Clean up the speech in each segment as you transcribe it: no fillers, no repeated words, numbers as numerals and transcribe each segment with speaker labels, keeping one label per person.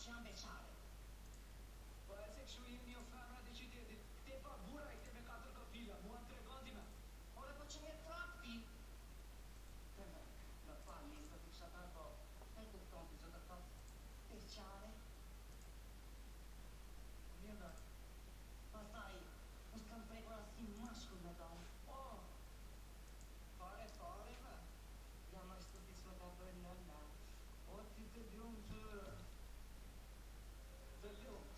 Speaker 1: janë beqare.
Speaker 2: Po e se këshu jemi një femra të qytetit. Te pa bura e te me 4 kopila, mua në tregon ti me.
Speaker 1: Ore, po që me trakti. Të vek, në pa listët i këshatar, po e kupton ti që të thotë beqare.
Speaker 2: Mjenda.
Speaker 1: Pastaj, është kam prekur asë si mashkull me donë.
Speaker 2: Oh, fare me.
Speaker 1: Jam ashtu ti që më ka bërë nëna.
Speaker 2: O ti të ljumë që... Të ljumë.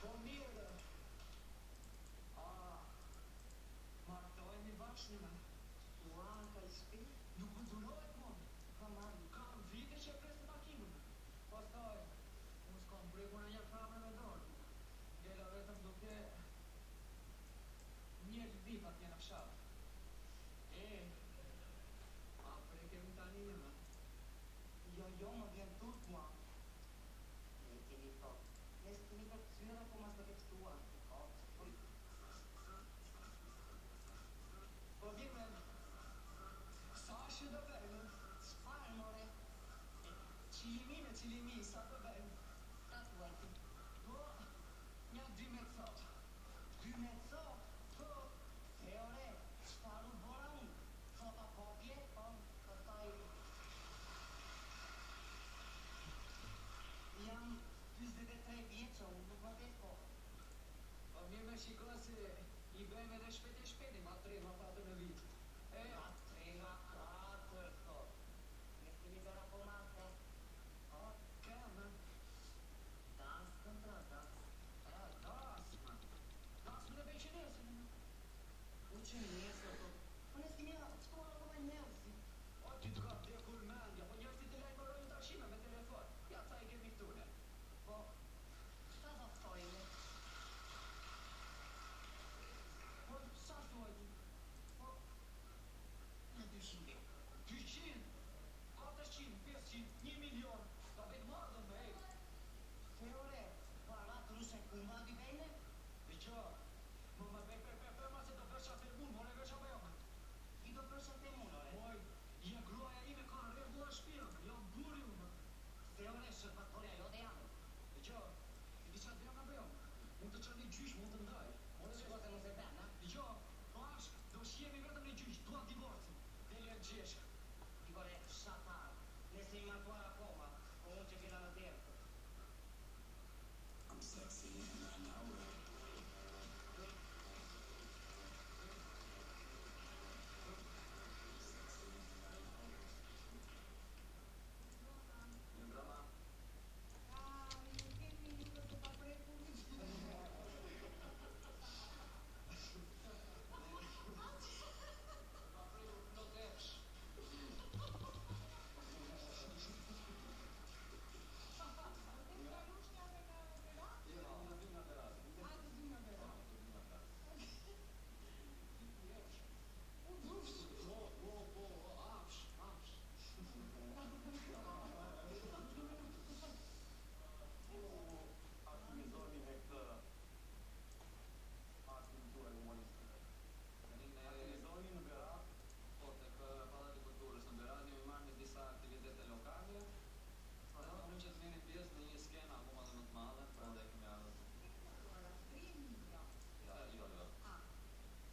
Speaker 2: Po mirë. Martojnë i bashkë me.
Speaker 1: Ua, ka i shpi?
Speaker 2: Nuk më durohet mon.
Speaker 1: Kam
Speaker 2: vite që e presë makinën. Pastaj, unë s'kam prekur në një kamë me dorë. Gjela vetëm duke... Një lëdip atje në fshatë. A prekemi tani me?
Speaker 1: Jo, më vjen tut mua. Ne kemi thot. Ne s'kemi për këtyre, po mas të keftua.
Speaker 2: Po vime, sa shë do vejnë?
Speaker 1: Çfarë, more?
Speaker 2: Qilimi, sa do vejnë?
Speaker 1: Ta thuaj ti.
Speaker 2: Po, një 2 thot.
Speaker 1: 2 thot?
Speaker 2: Po,
Speaker 1: E ore, çfarë u bora unë? Thota popje, po, pastaj... Jam 23 vjeqë, unë nuk më vetë po.
Speaker 2: Po mirë me shiko se i bëjmë edhe shpejt, ma 3 ma 4 në vit.
Speaker 1: Ma 3 ma 4, thot. Ne s'kemi bera po mate.
Speaker 2: O, kemë.
Speaker 1: Das kontra das.
Speaker 2: Das me veqenesin.
Speaker 1: U që njësë, po. Po ne s'kemi shkuar ako me njësi.
Speaker 2: O, ty t'ka vdekur mendja, po njerëzit të lajmërojnë tashime me telefon. Ja, ca i kemi këtune.
Speaker 1: Po, çfarë do thojnë?
Speaker 2: Po, sa thuaj ti?
Speaker 1: Po, në 200.
Speaker 2: 200, 400, 500, 1 milion. Ta vetë madhën me ejtë.
Speaker 1: Se ore, para të rushe këmba di bejne?
Speaker 2: Dhe që, më bëj ma se do përshat e mund, more vesh apo jome.
Speaker 1: I do përshate mund, ore.
Speaker 2: Moj, je gruaja ime ka rregulla shpirën, jo buri unë.
Speaker 1: Se ore, shërpatoria jo dhe janë.
Speaker 2: Dhe që, i di qatë bëjom apo jome. Mund të qënë një gjysh, mund të ndaj.
Speaker 1: Ore, që kote mos e ben, ha?
Speaker 2: Dhe që, pash, do shjemi vetëm një gjysh, duat divorcin. Dele në gjeshk.
Speaker 1: Igore, shatar. Nëse i martuar akoma, po unë që vina në dertë.
Speaker 3: I'm sexy and I know it.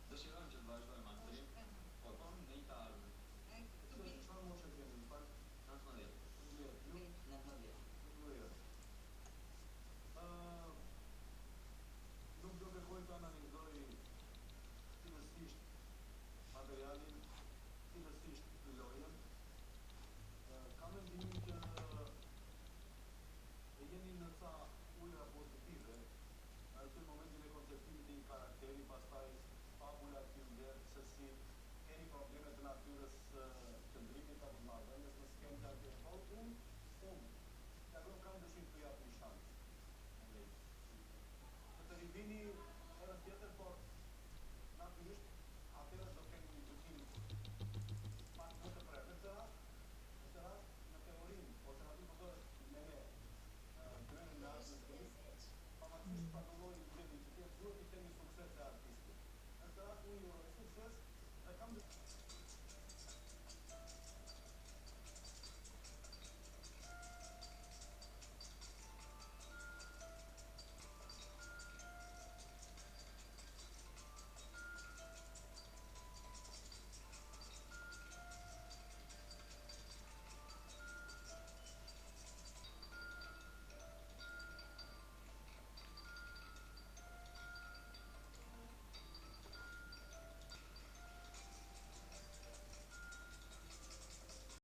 Speaker 2: Dëshirojmë që të vazhdojmë aktrim, po tonë në i të ardhën.
Speaker 3: Çfarë moshë keni, më fal?
Speaker 2: 19.
Speaker 3: Nuk do kërkoj të analizoj cilësisht materialin, cilësisht lojën. Kam mendimin që jeni në ca ujëra pozitive, në momentin e konceptimit të një karakteri, pastaj fabula tjilder, se si keni probleme të natyrës qëndrimit apo marrëdhënies në skenë të atje. Po unë, kam dëshirë të japë një shansë. Të rivini herën tjetër, por natyrisht